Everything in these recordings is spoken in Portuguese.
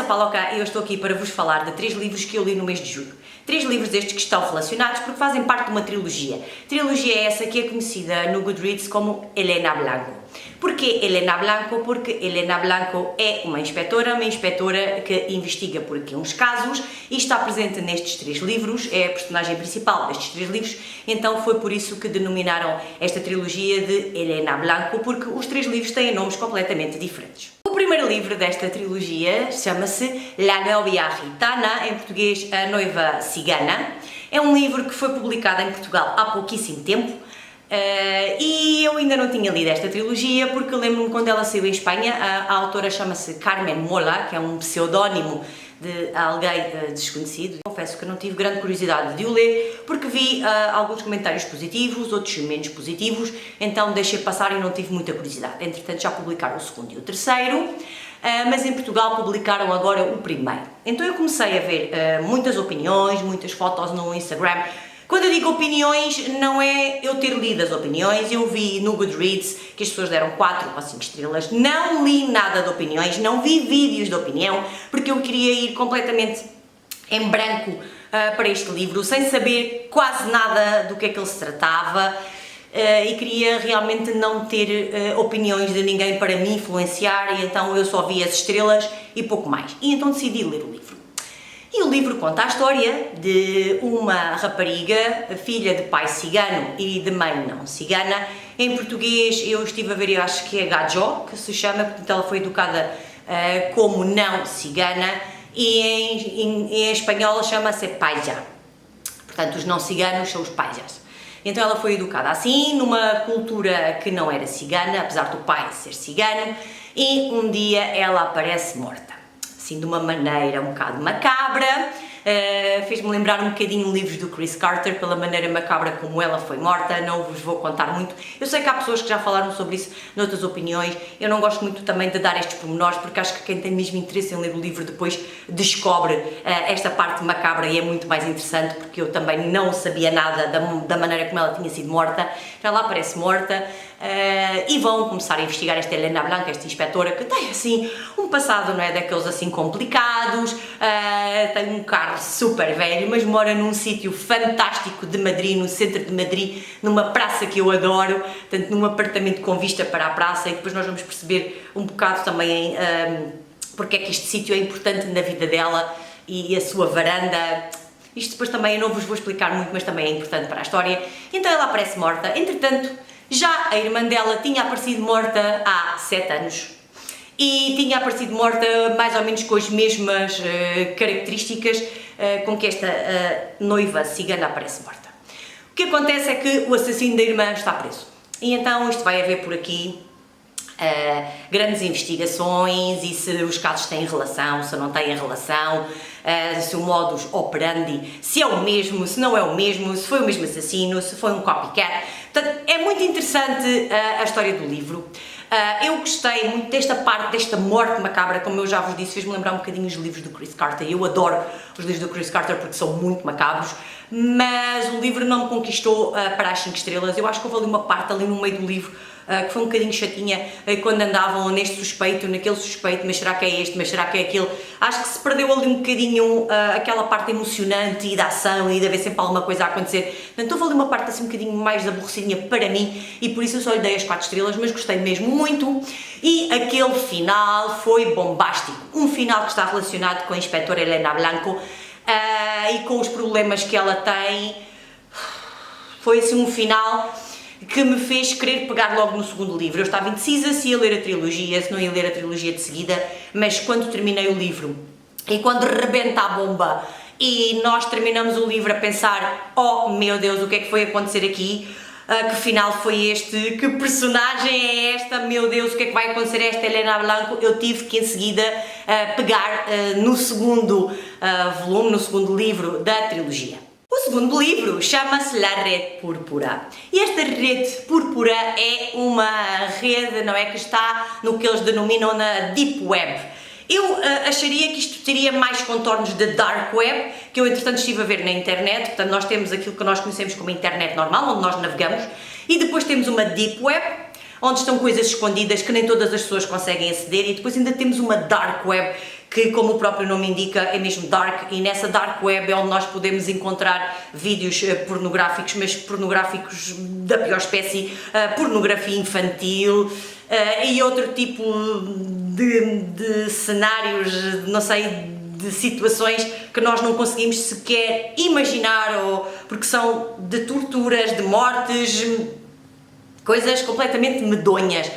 Paloca e eu estou aqui para vos falar de 3 livros que eu li no mês de julho. 3 livros estes que estão relacionados porque fazem parte de uma trilogia. Trilogia é essa que é conhecida no Goodreads como Elena Blanco. Porquê Elena Blanco? Porque Elena Blanco é uma inspetora que investiga por aqui uns casos e está presente nestes 3 livros, é a personagem principal destes 3 livros, então foi por isso que denominaram esta trilogia de Elena Blanco, porque os 3 livros têm nomes completamente diferentes. O primeiro livro desta trilogia chama-se La Novia Gitana, em português A Noiva Cigana. É um livro que foi publicado em Portugal há pouquíssimo tempo e eu ainda não tinha lido esta trilogia porque lembro-me quando ela saiu em Espanha, a autora chama-se Carmen Mola, que é um pseudónimo de alguém desconhecido. Confesso que não tive grande curiosidade de o ler porque vi alguns comentários positivos, outros menos positivos, então deixei passar e não tive muita curiosidade. Entretanto já publicaram o segundo e o terceiro, mas em Portugal publicaram agora o primeiro. Então eu comecei a ver muitas opiniões, muitas fotos no Instagram. Quando eu digo opiniões, não é eu ter lido as opiniões, eu vi no Goodreads que as pessoas deram 4 ou 5 estrelas, não li nada de opiniões, não vi vídeos de opinião, porque eu queria ir completamente em branco para este livro, sem saber quase nada do que é que ele se tratava e queria realmente não ter opiniões de ninguém para me influenciar, e então eu só vi as estrelas e pouco mais, e então decidi ler o livro. E o livro conta a história de uma rapariga, filha de pai cigano e de mãe não cigana. Em português eu estive a ver, eu acho que é Gajo, que se chama, portanto ela foi educada como não cigana, e em espanhol chama-se paisa. Portanto, os não ciganos são os paisas. Então ela foi educada assim, numa cultura que não era cigana, apesar do pai ser cigano, e um dia ela aparece morta. Assim, de uma maneira um bocado macabra, fez-me lembrar um bocadinho livros do Chris Carter, pela maneira macabra como ela foi morta. Não vos vou contar muito, eu sei que há pessoas que já falaram sobre isso noutras opiniões, eu não gosto muito também de dar estes pormenores, porque acho que quem tem mesmo interesse em ler o livro depois descobre esta parte macabra e é muito mais interessante, porque eu também não sabia nada da maneira como ela tinha sido morta. Então ela aparece morta, e vão começar a investigar esta Elena Blanco, esta inspetora, que tem assim um passado, não é, daqueles assim complicados, tem um carro super velho, mas mora num sítio fantástico de Madrid, no centro de Madrid, numa praça que eu adoro, portanto num apartamento com vista para a praça, e depois nós vamos perceber um bocado também porque é que este sítio é importante na vida dela e a sua varanda. Isto depois também eu não vos vou explicar muito, mas também é importante para a história. Então ela aparece morta. Entretanto, já a irmã dela tinha aparecido morta há 7 anos e tinha aparecido morta mais ou menos com as mesmas características com que esta noiva cigana aparece morta. O que acontece é que o assassino da irmã está preso e então isto vai haver por aqui grandes investigações e se os casos têm relação, se não têm relação, se o modus operandi, se é o mesmo, se não é o mesmo, se foi o mesmo assassino, se foi um copycat. Portanto, é muito interessante a história do livro. Eu gostei muito desta parte, desta morte macabra, como eu já vos disse, fez-me lembrar um bocadinho os livros do Chris Carter. Eu adoro os livros do Chris Carter porque são muito macabros, mas o livro não me conquistou para as 5 estrelas. Eu acho que houve ali uma parte ali no meio do livro que foi um bocadinho chatinha, quando andavam neste suspeito, naquele suspeito, mas será que é este, mas será que é aquele? Acho que se perdeu ali um bocadinho aquela parte emocionante e da ação e de haver sempre alguma coisa a acontecer. Portanto, houve ali uma parte assim um bocadinho mais aborrecidinha para mim e por isso eu só lhe dei as 4 estrelas, mas gostei mesmo muito. E aquele final foi bombástico, um final que está relacionado com a inspetora Elena Blanco e com os problemas que ela tem. Foi assim um final que me fez querer pegar logo no segundo livro. Eu estava indecisa se ia ler a trilogia, se não ia ler a trilogia de seguida, mas quando terminei o livro e quando rebenta a bomba e nós terminamos o livro a pensar: oh meu Deus, o que é que foi acontecer aqui? Que final foi este? Que personagem é esta? Meu Deus, o que é que vai acontecer a esta Elena Blanco? Eu tive que em seguida pegar no segundo volume, no segundo livro da trilogia. O segundo livro chama-se La Red Púrpura e esta rede púrpura é uma rede, não é, que está no que eles denominam na Deep Web. Eu acharia que isto teria mais contornos de Dark Web, que eu entretanto estive a ver na internet. Portanto, nós temos aquilo que nós conhecemos como internet normal, onde nós navegamos, e depois temos uma Deep Web, onde estão coisas escondidas que nem todas as pessoas conseguem aceder, e depois ainda temos uma Dark Web, que, como o próprio nome indica, é mesmo dark, e nessa dark web é onde nós podemos encontrar vídeos pornográficos, mas pornográficos da pior espécie, pornografia infantil e outro tipo de cenários, não sei, de situações que nós não conseguimos sequer imaginar, ou porque são de torturas, de mortes, coisas completamente medonhas.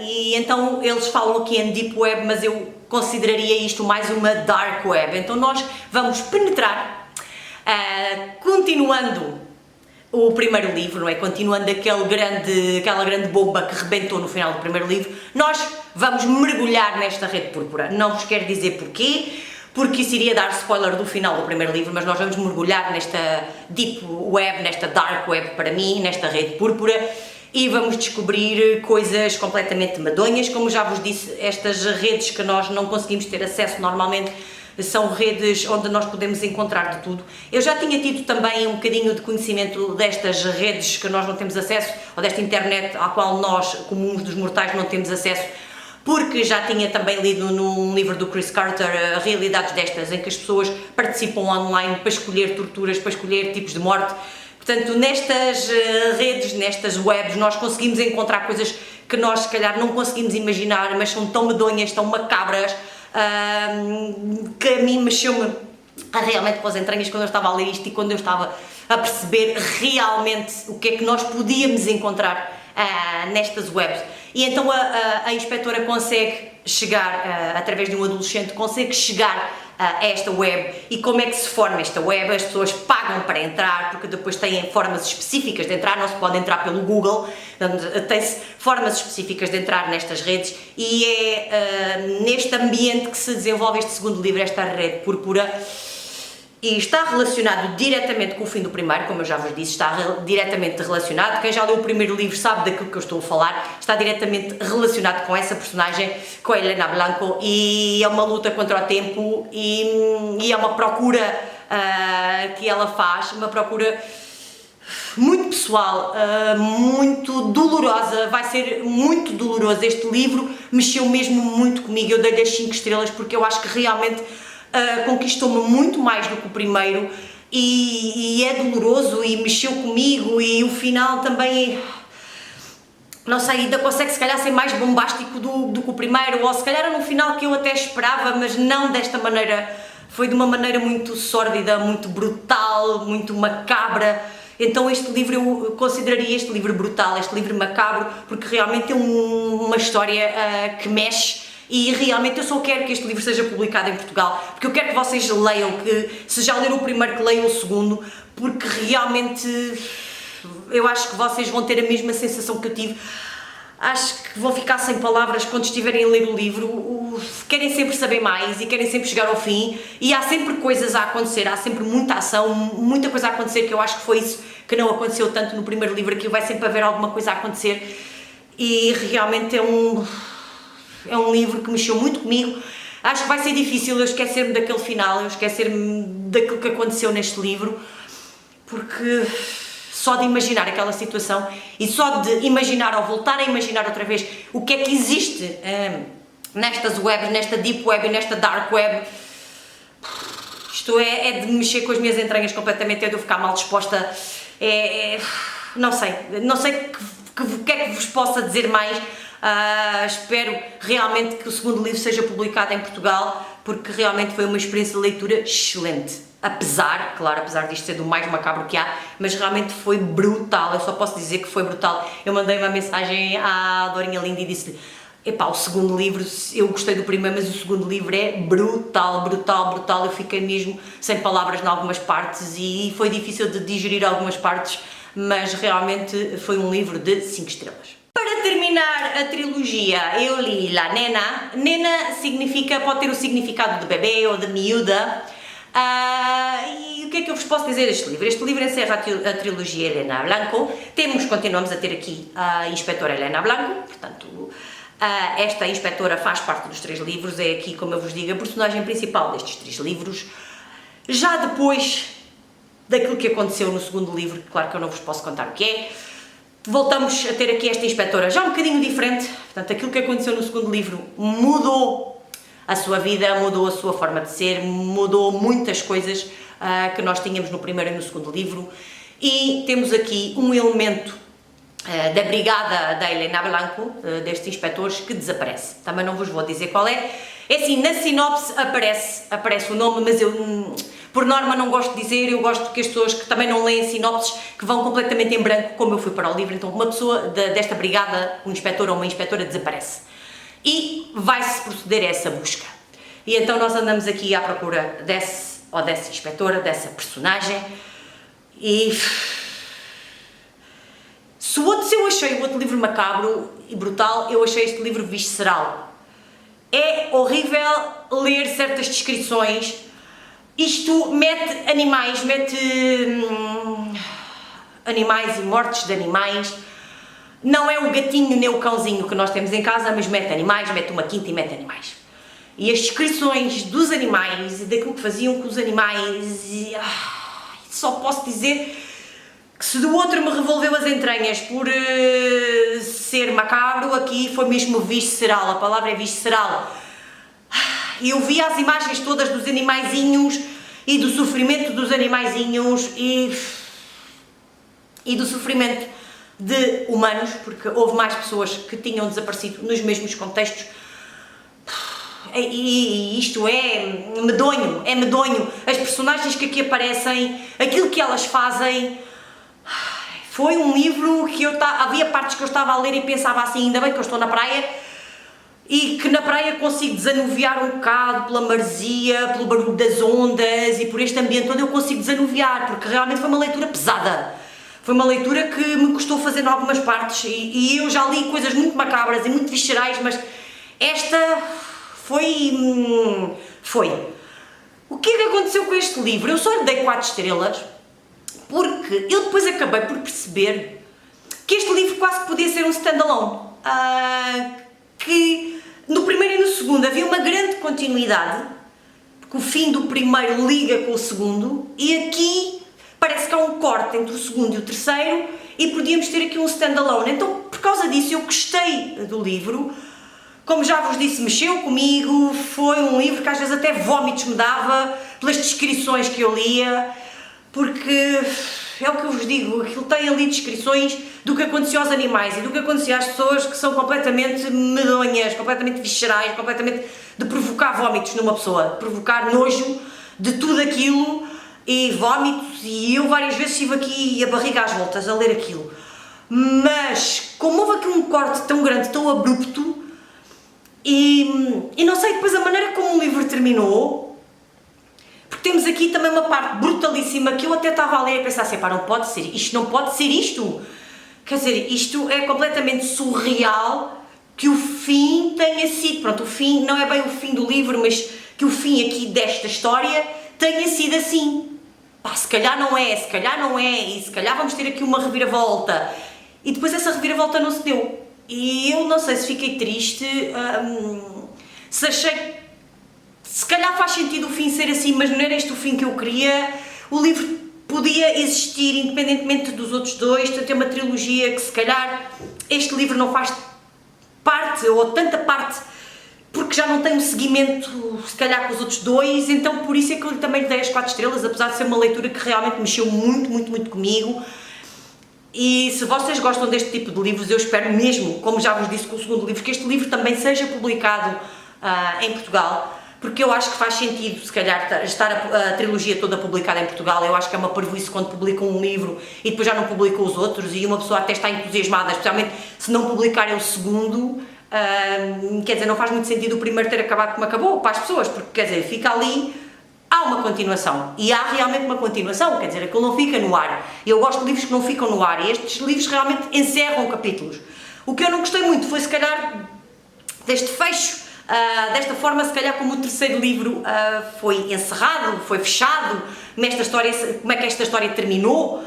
E então eles falam aqui em Deep Web, mas eu consideraria isto mais uma Dark Web. Então nós vamos penetrar, continuando o primeiro livro, não é? Continuando aquela grande bomba que rebentou no final do primeiro livro, nós vamos mergulhar nesta rede púrpura. Não vos quero dizer porquê, porque isso iria dar spoiler do final do primeiro livro, mas nós vamos mergulhar nesta Deep Web, nesta Dark Web para mim, nesta rede púrpura, e vamos descobrir coisas completamente medonhas. Como já vos disse, estas redes que nós não conseguimos ter acesso normalmente são redes onde nós podemos encontrar de tudo. Eu já tinha tido também um bocadinho de conhecimento destas redes que nós não temos acesso, ou desta internet à qual nós, comuns dos mortais, não temos acesso, porque já tinha também lido num livro do Chris Carter realidades destas, em que as pessoas participam online para escolher torturas, para escolher tipos de morte. Portanto, nestas redes, nestas webs, nós conseguimos encontrar coisas que nós, se calhar, não conseguimos imaginar, mas são tão medonhas, tão macabras, que a mim mexeu-me realmente com as entranhas quando eu estava a ler isto e quando eu estava a perceber realmente o que é que nós podíamos encontrar nestas webs. E então a inspetora consegue chegar, através de um adolescente, consegue chegar a esta web. E como é que se forma esta web? As pessoas pagam para entrar, porque depois têm formas específicas de entrar, não se pode entrar pelo Google, tem-se formas específicas de entrar nestas redes, e é neste ambiente que se desenvolve este segundo livro, esta rede púrpura. E está relacionado diretamente com o fim do primeiro, como eu já vos disse, está diretamente relacionado. Quem já leu o primeiro livro sabe daquilo que eu estou a falar, está diretamente relacionado com essa personagem, com a Elena Blanco, e é uma luta contra o tempo e é uma procura que ela faz, uma procura muito pessoal, muito dolorosa. Vai ser muito doloroso este livro, mexeu mesmo muito comigo. Eu dei-lhe as 5 estrelas porque eu acho que realmente conquistou-me muito mais do que o primeiro, e é doloroso e mexeu comigo, e o final também, não sei, ainda consegue se calhar ser mais bombástico do que o primeiro, ou se calhar era um final que eu até esperava, mas não desta maneira. Foi de uma maneira muito sórdida, muito brutal, muito macabra. Então este livro, eu consideraria este livro brutal, este livro macabro, porque realmente é uma história que mexe. E realmente eu só quero que este livro seja publicado em Portugal, porque eu quero que vocês leiam, que se já leram o primeiro, que leiam o segundo, porque realmente eu acho que vocês vão ter a mesma sensação que eu tive. Acho que vão ficar sem palavras quando estiverem a ler o livro, querem sempre saber mais e querem sempre chegar ao fim, e há sempre coisas a acontecer, há sempre muita ação, muita coisa a acontecer, que eu acho que foi isso que não aconteceu tanto no primeiro livro, que vai sempre haver alguma coisa a acontecer, e realmente é um livro que mexeu muito comigo. Acho que vai ser difícil eu esquecer-me daquele final, eu esquecer-me daquilo que aconteceu neste livro, porque só de imaginar aquela situação, e só de imaginar, ou voltar a imaginar outra vez, o que é que existe nestas webs, nesta Deep Web e nesta Dark Web, isto é de mexer com as minhas entranhas completamente, é de eu ficar mal disposta, não sei o que é que vos possa dizer mais. Espero realmente que o segundo livro seja publicado em Portugal, porque realmente foi uma experiência de leitura excelente. Apesar disto ser do mais macabro que há, mas realmente foi brutal. Eu só posso dizer que foi brutal. Eu mandei uma mensagem à Dorinha Linda e disse-lhe: epá, o segundo livro, eu gostei do primeiro, mas o segundo livro é brutal, brutal, brutal. Eu fiquei mesmo sem palavras em algumas partes e foi difícil de digerir algumas partes, mas realmente foi um livro de 5 estrelas. Para terminar a trilogia, eu li La Nena. Nena pode ter o significado de bebê ou de miúda. E o que é que eu vos posso dizer deste livro? Este livro encerra a trilogia Elena Blanco. Continuamos a ter aqui a inspetora Elena Blanco, portanto, esta inspetora faz parte dos 3 livros, é aqui, como eu vos digo, a personagem principal destes 3 livros. Já depois daquilo que aconteceu no segundo livro, claro que eu não vos posso contar o que é, voltamos a ter aqui esta inspetora já um bocadinho diferente. Portanto, aquilo que aconteceu no segundo livro mudou a sua vida, mudou a sua forma de ser, mudou muitas coisas que nós tínhamos no primeiro e no segundo livro, e temos aqui um elemento da brigada da Elena Blanco, destes inspectores, que desaparece. Também não vos vou dizer qual é. É assim, na sinopse aparece o nome, mas eu, por norma, não gosto de dizer. Eu gosto que as pessoas que também não leem sinopses, que vão completamente em branco, como eu fui para o livro. Então, uma pessoa desta brigada, um inspetor ou uma inspetora, desaparece. E vai-se proceder a essa busca. E então nós andamos aqui à procura dessa inspetora, dessa personagem, e... Se eu achei o outro livro macabro e brutal, eu achei este livro visceral. É horrível ler certas descrições. Isto mete animais e mortes de animais. Não é o gatinho nem o cãozinho que nós temos em casa, mas mete animais, mete uma quinta e mete animais. E as descrições dos animais e daquilo que faziam com os animais, só posso dizer que se do outro me revolveu as entranhas por ser macabro, aqui foi mesmo visceral, a palavra é visceral. Eu vi as imagens todas dos animaizinhos e do sofrimento dos animaizinhos e do sofrimento de humanos, porque houve mais pessoas que tinham desaparecido nos mesmos contextos. E isto é medonho, as personagens que aqui aparecem, aquilo que elas fazem. Foi um livro que havia partes que eu estava a ler e pensava assim, ainda bem que eu estou na praia e que na praia consigo desanuviar um bocado pela maresia, pelo barulho das ondas e por este ambiente todo eu consigo desanuviar, porque realmente foi uma leitura pesada. Foi uma leitura que me custou fazer em algumas partes e eu já li coisas muito macabras e muito viscerais, mas esta foi. O que é que aconteceu com este livro? Eu só lhe dei 4 estrelas, porque eu depois acabei por perceber que este livro quase podia ser um standalone, que no primeiro e no segundo havia uma grande continuidade, porque o fim do primeiro liga com o segundo, e aqui parece que há um corte entre o segundo e o terceiro, e podíamos ter aqui um standalone. Então, por causa disso, eu gostei do livro. Como já vos disse, mexeu comigo, foi um livro que às vezes até vómitos me dava, pelas descrições que eu lia, porque é o que eu vos digo, aquilo tem ali descrições do que acontecia aos animais e do que acontecia às pessoas que são completamente medonhas, completamente viscerais, completamente de provocar vómitos numa pessoa, de provocar nojo de tudo aquilo e vómitos, e eu várias vezes estive aqui a barriga às voltas a ler aquilo. Mas como houve aqui um corte tão grande, tão abrupto, e não sei depois a maneira como o livro terminou, porque temos aqui também uma parte brutalíssima que eu até estava a ler e pensar assim, pá, não pode ser isto. Quer dizer, isto é completamente surreal que o fim tenha sido, pronto, o fim não é bem o fim do livro, mas que o fim aqui desta história tenha sido assim. Pá, se calhar não é, e se calhar vamos ter aqui uma reviravolta. E depois essa reviravolta não se deu. E eu não sei se fiquei triste, se achei. Se calhar faz sentido o fim ser assim, mas não era este o fim que eu queria. O livro podia existir independentemente dos outros dois, ter uma trilogia que se calhar este livro não faz parte, ou tanta parte, porque já não tem um seguimento, se calhar, com os outros dois, então por isso é que eu também lhe dei as 4 estrelas, apesar de ser uma leitura que realmente mexeu muito comigo. E se vocês gostam deste tipo de livros, eu espero mesmo, como já vos disse com o segundo livro, que este livro também seja publicado em Portugal, porque eu acho que faz sentido, se calhar, estar a trilogia toda publicada em Portugal. Eu acho que é uma parvoíce quando publicam um livro e depois já não publicam os outros, e uma pessoa até está entusiasmada, especialmente se não publicarem o segundo. Quer dizer, não faz muito sentido o primeiro ter acabado como acabou para as pessoas, porque, quer dizer, fica ali, há uma continuação, e há realmente uma continuação, quer dizer, aquilo não fica no ar. Eu gosto de livros que não ficam no ar, e estes livros realmente encerram capítulos. O que eu não gostei muito foi, se calhar, deste fecho, desta forma, se calhar, como o terceiro livro foi encerrado, foi fechado, como é que esta história terminou.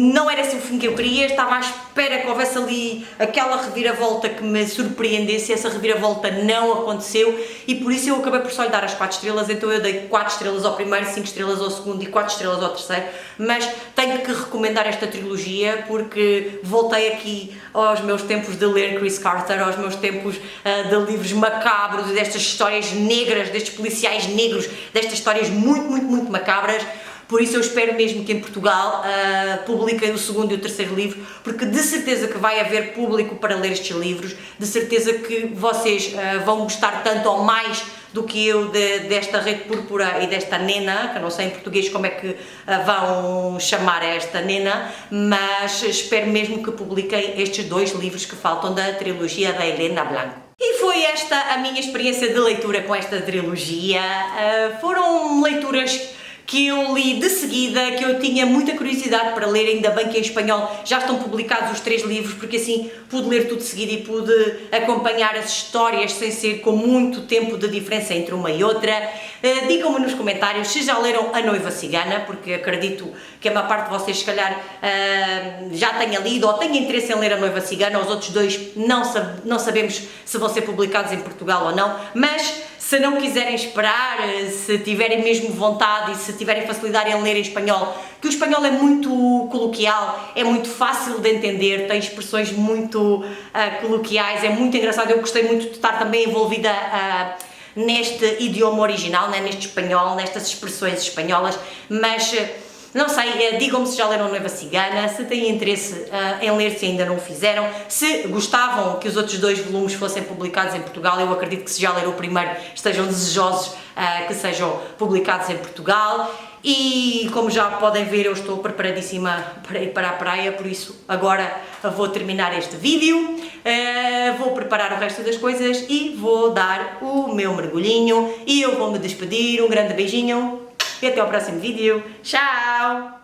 não era esse o fim que eu queria, estava à espera que houvesse ali aquela reviravolta que me surpreendesse. Essa reviravolta não aconteceu e por isso eu acabei por só lhe dar as 4 estrelas, então eu dei 4 estrelas ao primeiro, 5 estrelas ao segundo e 4 estrelas ao terceiro, mas tenho que recomendar esta trilogia porque voltei aqui aos meus tempos de ler Chris Carter, aos meus tempos de livros macabros, destas histórias negras, destes policiais negros, destas histórias muito macabras. Por isso eu espero mesmo que em Portugal publiquem o segundo e o terceiro livro, porque de certeza que vai haver público para ler estes livros, de certeza que vocês vão gostar tanto ou mais do que eu desta Rede Púrpura e desta Nena, que eu não sei em português como é que vão chamar esta Nena, mas espero mesmo que publiquem estes 2 livros que faltam da trilogia da Helena Blanco. E foi esta a minha experiência de leitura com esta trilogia. Foram leituras que eu li de seguida, que eu tinha muita curiosidade para ler, ainda bem que em espanhol já estão publicados os 3 livros, porque assim pude ler tudo de seguida e pude acompanhar as histórias sem ser com muito tempo de diferença entre uma e outra. Digam-me nos comentários se já leram A Noiva Cigana, porque acredito que a maior parte de vocês se calhar já tenha lido ou tenha interesse em ler A Noiva Cigana. Os outros 2 não sabemos se vão ser publicados em Portugal ou não, mas se não quiserem esperar, se tiverem mesmo vontade e se tiverem facilidade em ler em espanhol, que o espanhol é muito coloquial, é muito fácil de entender, tem expressões muito coloquiais, é muito engraçado. Eu gostei muito de estar também envolvida neste idioma original, né, neste espanhol, nestas expressões espanholas, mas não sei, digam-me se já leram Noiva Cigana, se têm interesse em ler, se ainda não o fizeram, se gostavam que os outros 2 volumes fossem publicados em Portugal. Eu acredito que se já leram o primeiro estejam desejosos que sejam publicados em Portugal. E como já podem ver, eu estou preparadíssima para ir para a praia, por isso agora vou terminar este vídeo, vou preparar o resto das coisas e vou dar o meu mergulhinho e eu vou me despedir. Um grande beijinho e até ao próximo vídeo. Tchau!